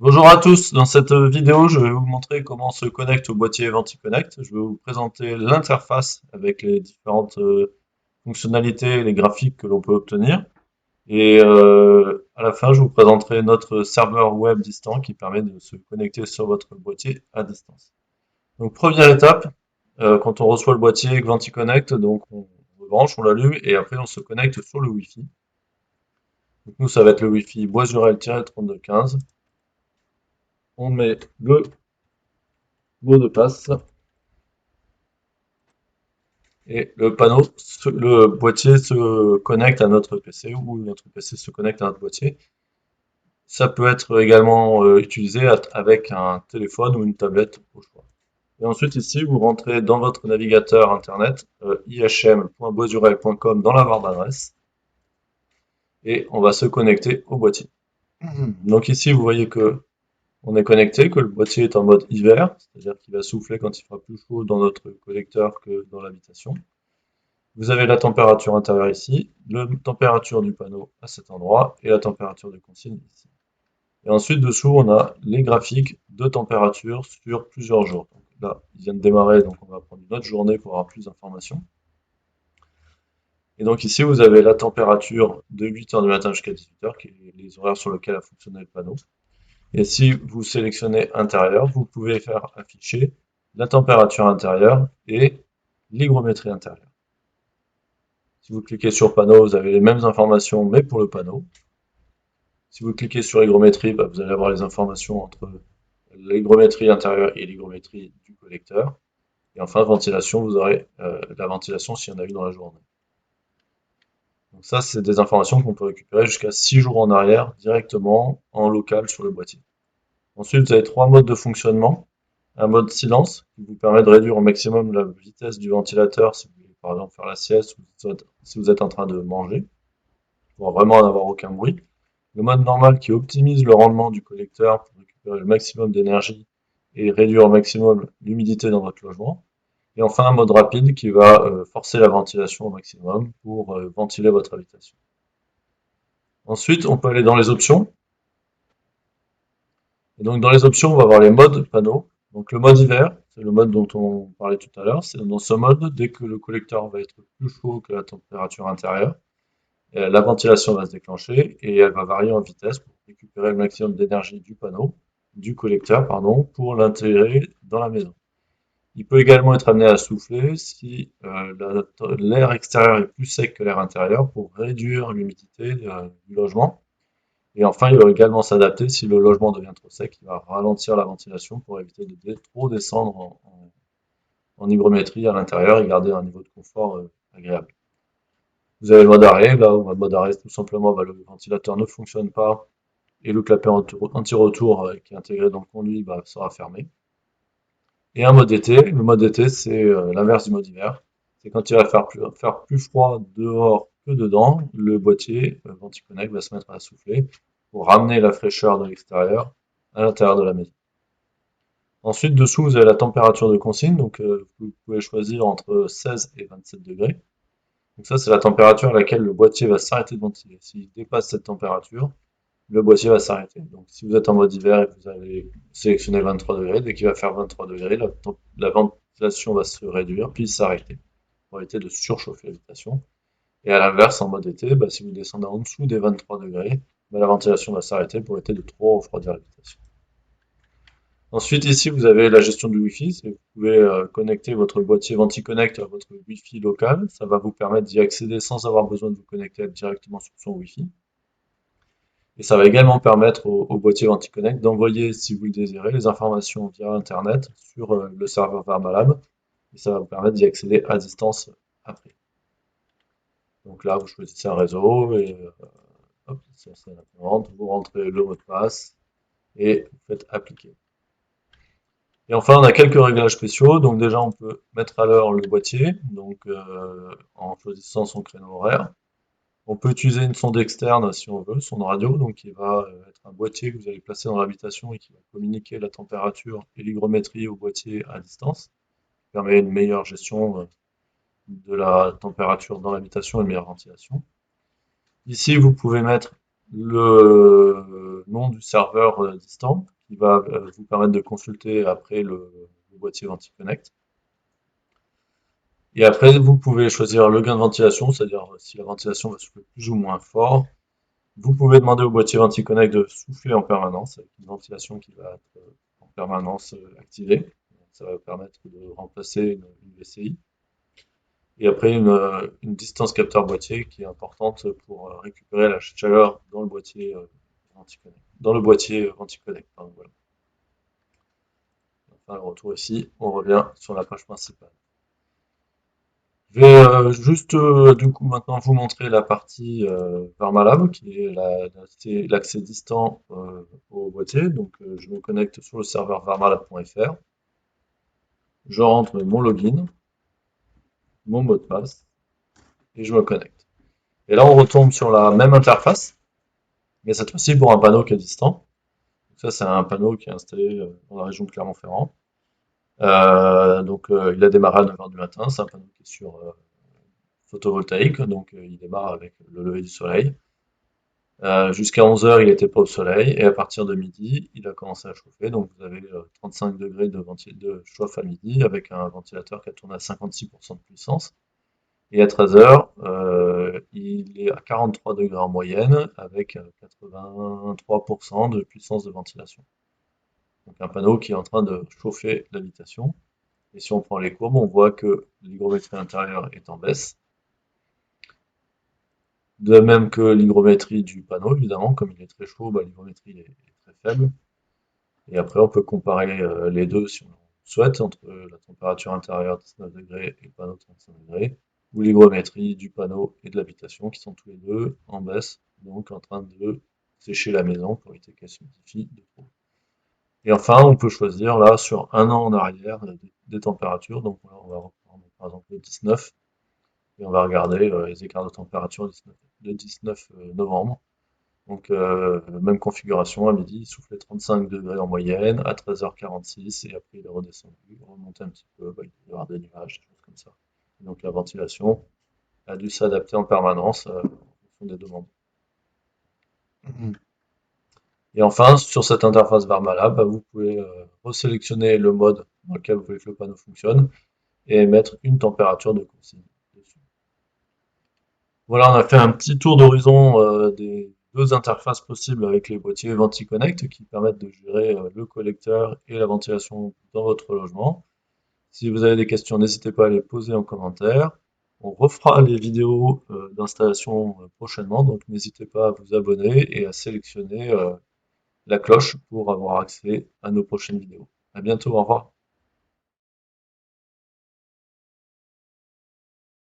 Bonjour à tous, dans cette vidéo je vais vous montrer comment on se connecte au boîtier VentiConnect. Je vais vous présenter l'interface avec les différentes fonctionnalités et les graphiques que l'on peut obtenir. Et à la fin je vous présenterai notre serveur web distant qui permet de se connecter sur votre boîtier à distance. Donc première étape, quand on reçoit le boîtier avec VentiConnect, donc on le branche, on l'allume et après on se connecte sur le Wi-Fi. Donc nous ça va être le Wi-Fi Bois-Jurel-3215. On met le mot de passe. Et le boîtier se connecte à notre PC ou notre PC se connecte à notre boîtier. Ça peut être également utilisé avec un téléphone ou une tablette au choix. Et ensuite ici, vous rentrez dans votre navigateur internet ihm.boisurel.com dans la barre d'adresse et on va se connecter au boîtier. Donc ici, vous voyez que on est connecté, que le boîtier est en mode hiver, c'est-à-dire qu'il va souffler quand il fera plus chaud dans notre collecteur que dans l'habitation. Vous avez la température intérieure ici, la température du panneau à cet endroit et la température de consigne ici. Et ensuite, dessous, on a les graphiques de température sur plusieurs jours. Donc là, ils viennent de démarrer, donc on va prendre une autre journée pour avoir plus d'informations. Et donc ici, vous avez la température de 8h du matin jusqu'à 18h, qui est les horaires sur lesquels a fonctionné le panneau. Et si vous sélectionnez intérieur, vous pouvez faire afficher la température intérieure et l'hygrométrie intérieure. Si vous cliquez sur panneau, vous avez les mêmes informations, mais pour le panneau. Si vous cliquez sur hygrométrie, vous allez avoir les informations entre l'hygrométrie intérieure et l'hygrométrie du collecteur. Et enfin, ventilation, vous aurez la ventilation s'il y en a eu dans la journée. Donc ça, c'est des informations qu'on peut récupérer jusqu'à 6 jours en arrière, directement en local sur le boîtier. Ensuite, vous avez trois modes de fonctionnement. Un mode silence, qui vous permet de réduire au maximum la vitesse du ventilateur si vous voulez par exemple faire la sieste ou si vous êtes en train de manger, pour vraiment n'avoir aucun bruit. Le mode normal qui optimise le rendement du collecteur pour récupérer le maximum d'énergie et réduire au maximum l'humidité dans votre logement. Et enfin un mode rapide qui va forcer la ventilation au maximum pour ventiler votre habitation. Ensuite, on peut aller dans les options. Et donc dans les options, on va avoir les modes panneaux. Donc le mode hiver, c'est le mode dont on parlait tout à l'heure. C'est dans ce mode, dès que le collecteur va être plus chaud que la température intérieure, la ventilation va se déclencher et elle va varier en vitesse pour récupérer le maximum d'énergie du collecteur, pardon, pour l'intégrer dans la maison. Il peut également être amené à souffler si l'air extérieur est plus sec que l'air intérieur pour réduire l'humidité du logement. Et enfin, il va également s'adapter si le logement devient trop sec, il va ralentir la ventilation pour éviter de trop descendre en hygrométrie à l'intérieur et garder un niveau de confort agréable. Vous avez le mode arrêt, là où le mode arrêt, tout simplement, le ventilateur ne fonctionne pas et le clapet anti-retour qui est intégré dans le conduit sera fermé. Et un mode été, le mode été c'est l'inverse du mode hiver. C'est quand il va faire plus froid dehors que dedans, le boîtier VentiConnect va se mettre à souffler pour ramener la fraîcheur de l'extérieur à l'intérieur de la maison. Ensuite, dessous, vous avez la température de consigne, donc vous pouvez choisir entre 16 et 27 degrés. Donc ça, c'est la température à laquelle le boîtier va s'arrêter de ventiler. S'il dépasse cette température, le boîtier va s'arrêter. Donc si vous êtes en mode hiver et que vous allez sélectionner 23 degrés, dès qu'il va faire 23 degrés, la ventilation va se réduire puis s'arrêter pour éviter de surchauffer l'habitation. Et à l'inverse, en mode été, si vous descendez en dessous des 23 degrés, la ventilation va s'arrêter pour éviter de trop refroidir l'habitation. Ensuite, ici, vous avez la gestion du Wi-Fi. Vous pouvez connecter votre boîtier VentiConnect à votre Wi-Fi local. Ça va vous permettre d'y accéder sans avoir besoin de vous connecter directement sur son Wi-Fi. Et ça va également permettre au boîtier VentiConnect d'envoyer, si vous le désirez, les informations via Internet sur le serveur Vermalab. Et ça va vous permettre d'y accéder à distance après. Donc là, vous choisissez un réseau et hop, c'est l'imprimante, vous rentrez le mot de passe et vous faites appliquer. Et enfin, on a quelques réglages spéciaux. Donc déjà, on peut mettre à l'heure le boîtier, donc en choisissant son créneau horaire. On peut utiliser une sonde externe si on veut, sonde radio, donc qui va être un boîtier que vous allez placer dans l'habitation et qui va communiquer la température et l'hygrométrie au boîtier à distance, qui permet une meilleure gestion de la température dans l'habitation et une meilleure ventilation. Ici, vous pouvez mettre le nom du serveur distant qui va vous permettre de consulter après le boîtier VentiConnect. Et après, vous pouvez choisir le gain de ventilation, c'est-à-dire si la ventilation va souffler plus ou moins fort. Vous pouvez demander au boîtier VentiConnect de souffler en permanence, avec une ventilation qui va être en permanence activée. Ça va permettre de remplacer une VCI. Et après, une distance capteur boîtier qui est importante pour récupérer la chaleur dans le boîtier VentiConnect. Dans le boîtier VentiConnect, pardon, voilà. Enfin, le retour ici, on revient sur la page principale. Je vais juste du coup maintenant vous montrer la partie Varmalab qui est l'accès distant au boîtier. Donc je me connecte sur le serveur varmalab.fr, je rentre mon login, mon mot de passe et je me connecte. Et là on retombe sur la même interface, mais cette fois-ci pour un panneau qui est distant. Donc ça c'est un panneau qui est installé dans la région de Clermont-Ferrand. Il a démarré à 9 h du matin, c'est un panneau qui est sur photovoltaïque, donc il démarre avec le lever du soleil. Jusqu'à 11 h, il n'était pas au soleil, et à partir de midi, il a commencé à chauffer. Donc vous avez 35 degrés de chauffe à midi avec un ventilateur qui a tourné à 56% de puissance. Et à 13 h, il est à 43 degrés en moyenne avec 83% de puissance de ventilation. Donc un panneau qui est en train de chauffer l'habitation. Et si on prend les courbes, on voit que l'hygrométrie intérieure est en baisse. De même que l'hygrométrie du panneau, évidemment, comme il est très chaud, bah, l'hygrométrie est très faible. Et après, on peut comparer les deux si on souhaite, entre la température intérieure 19 degrés et le panneau 35 degrés, ou l'hygrométrie du panneau et de l'habitation, qui sont tous les deux en baisse, donc en train de sécher la maison pour éviter qu'elle s'humidifie de trop. Et enfin, on peut choisir là sur un an en arrière des températures. Donc là, on va reprendre par exemple le 19 et on va regarder les écarts de température le 19 novembre. Donc même configuration à midi, il soufflait 35 degrés en moyenne, à 13 h 46 et après il est redescendu, remonté un petit peu, bah, il peut y avoir des nuages, des choses comme ça. Donc la ventilation a dû s'adapter en permanence en fonction des demandes. Et enfin, sur cette interface Varmalab, bah, vous pouvez resélectionner le mode dans lequel vous voulez que le panneau fonctionne et mettre une température de consigne dessus. Voilà, on a fait un petit tour d'horizon des deux interfaces possibles avec les boîtiers VentiConnect qui permettent de gérer le collecteur et la ventilation dans votre logement. Si vous avez des questions, n'hésitez pas à les poser en commentaire. On refera les vidéos d'installation prochainement, donc n'hésitez pas à vous abonner et à sélectionner la cloche pour avoir accès à nos prochaines vidéos. À bientôt, au revoir.